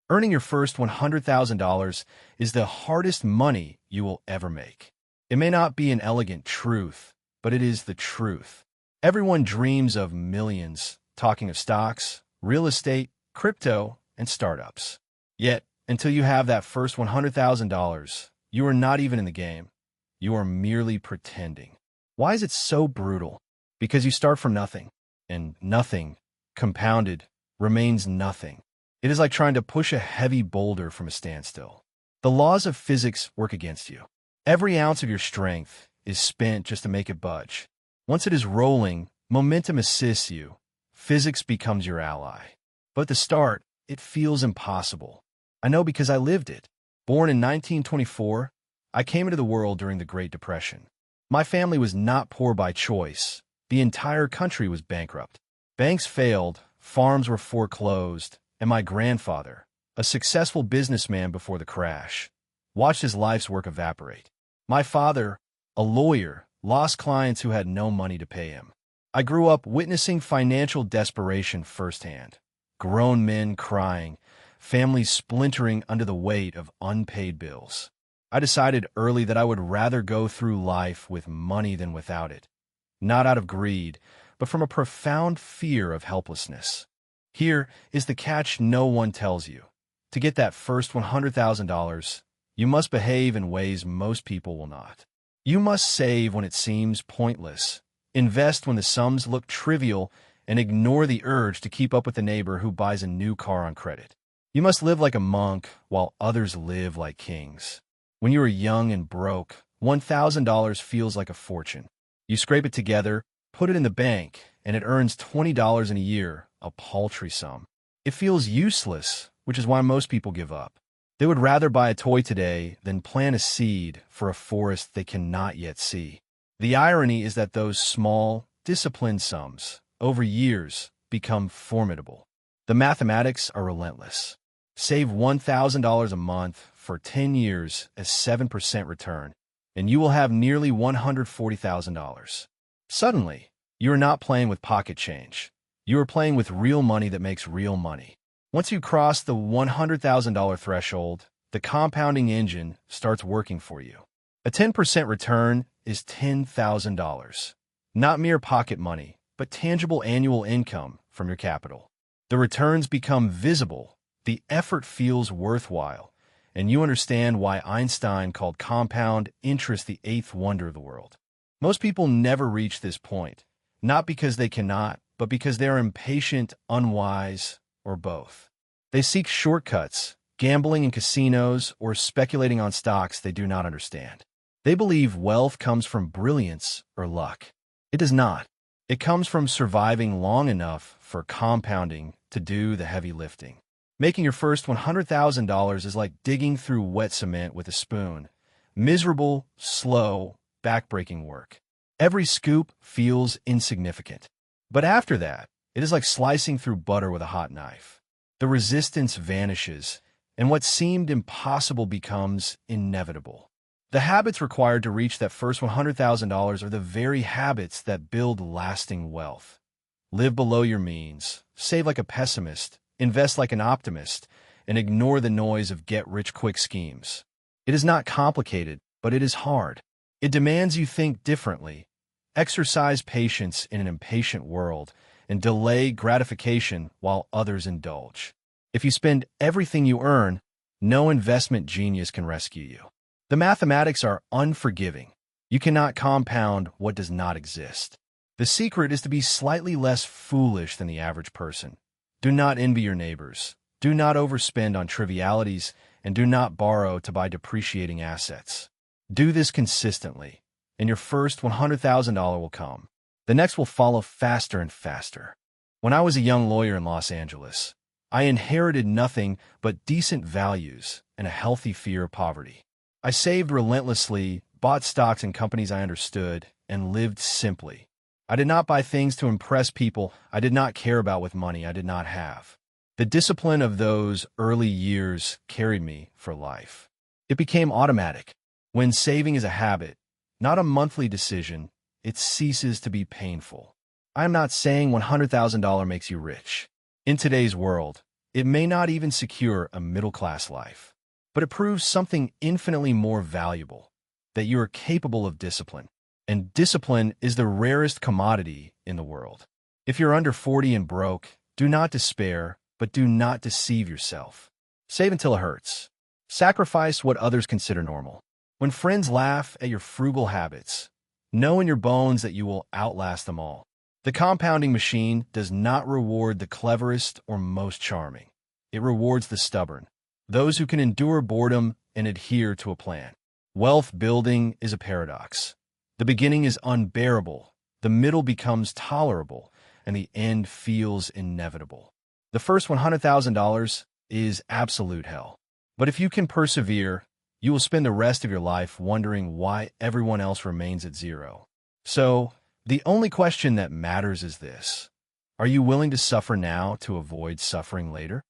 Earning your first $100,000 is the hardest money you will ever make. It may not be an elegant truth, but it is the truth. Everyone dreams of millions, talking of stocks, real estate, crypto, and startups. Yet, until you have that first $100,000, you are not even in the game. You are merely pretending. Why is it so brutal? Because you start from nothing, and nothing, compounded, remains nothing. It is like trying to push a heavy boulder from a standstill. The laws of physics work against you. Every ounce of your strength is spent just to make it budge. Once it is rolling, momentum assists you. Physics becomes your ally. But at the start, it feels impossible. I know because I lived it. Born in 1924, I came into the world during the Great Depression. My family was not poor by choice. The entire country was bankrupt. Banks failed, farms were foreclosed, and my grandfather, a successful businessman before the crash, watched his life's work evaporate. My father, a lawyer, lost clients who had no money to pay him. I grew up witnessing financial desperation firsthand. Grown men crying, families splintering under the weight of unpaid bills. I decided early that I would rather go through life with money than without it. Not out of greed, but from a profound fear of helplessness. Here is the catch no one tells you. To get that first $100,000, you must behave in ways most people will not. You must save when it seems pointless, invest when the sums look trivial, and ignore the urge to keep up with the neighbor who buys a new car on credit. You must live like a monk while others live like kings. When you are young and broke, $1,000 feels like a fortune. You scrape it together, put it in the bank, and it earns $20 in a year, a paltry sum. It feels useless, which is why most people give up. They would rather buy a toy today than plant a seed for a forest they cannot yet see. The irony is that those small, disciplined sums, over years, become formidable. The mathematics are relentless. Save $1,000 a month for 10 years as 7% return, and you will have nearly $140,000. Suddenly, you are not playing with pocket change. You are playing with real money that makes real money. Once you cross the $100,000 threshold, the compounding engine starts working for you. A 10% return is $10,000. Not mere pocket money, but tangible annual income from your capital. The returns become visible, the effort feels worthwhile, and you understand why Einstein called compound interest the eighth wonder of the world. Most people never reach this point, not because they cannot, but because they are impatient, unwise, or both. They seek shortcuts, gambling in casinos, or speculating on stocks they do not understand. They believe wealth comes from brilliance or luck. It does not. It comes from surviving long enough for compounding to do the heavy lifting. Making your first $100,000 is like digging through wet cement with a spoon. Miserable, slow, backbreaking work. Every scoop feels insignificant. But after that, it is like slicing through butter with a hot knife. The resistance vanishes, and what seemed impossible becomes inevitable. The habits required to reach that first $100,000 are the very habits that build lasting wealth. Live below your means, save like a pessimist, invest like an optimist, and ignore the noise of get-rich-quick schemes. It is not complicated, but it is hard. It demands you think differently, exercise patience in an impatient world, and delay gratification while others indulge. If you spend everything you earn, no investment genius can rescue you. The mathematics are unforgiving. You cannot compound what does not exist. The secret is to be slightly less foolish than the average person. Do not envy your neighbors. Do not overspend on trivialities, and do not borrow to buy depreciating assets. Do this consistently, and your first $100,000 will come. The next will follow faster and faster. When I was a young lawyer in Los Angeles, I inherited nothing but decent values and a healthy fear of poverty. I saved relentlessly, bought stocks in companies I understood, and lived simply. I did not buy things to impress people I did not care about with money I did not have. The discipline of those early years carried me for life. It became automatic. When saving is a habit, not a monthly decision, it ceases to be painful. I am not saying $100,000 makes you rich. In today's world, It may not even secure a middle-class life, but it proves something infinitely more valuable, that you are capable of discipline. And discipline is the rarest commodity in the world. If you're under 40 and broke, do not despair, but do not deceive yourself. Save until it hurts. Sacrifice what others consider normal. When friends laugh at your frugal habits, know in your bones that you will outlast them all. The compounding machine does not reward the cleverest or most charming. It rewards the stubborn, those who can endure boredom and adhere to a plan. Wealth building is a paradox. The beginning is unbearable, the middle becomes tolerable, and the end feels inevitable. The first $100,000 is absolute hell. But if you can persevere, you will spend the rest of your life wondering why everyone else remains at zero. So, the only question that matters is this: are you willing to suffer now to avoid suffering later?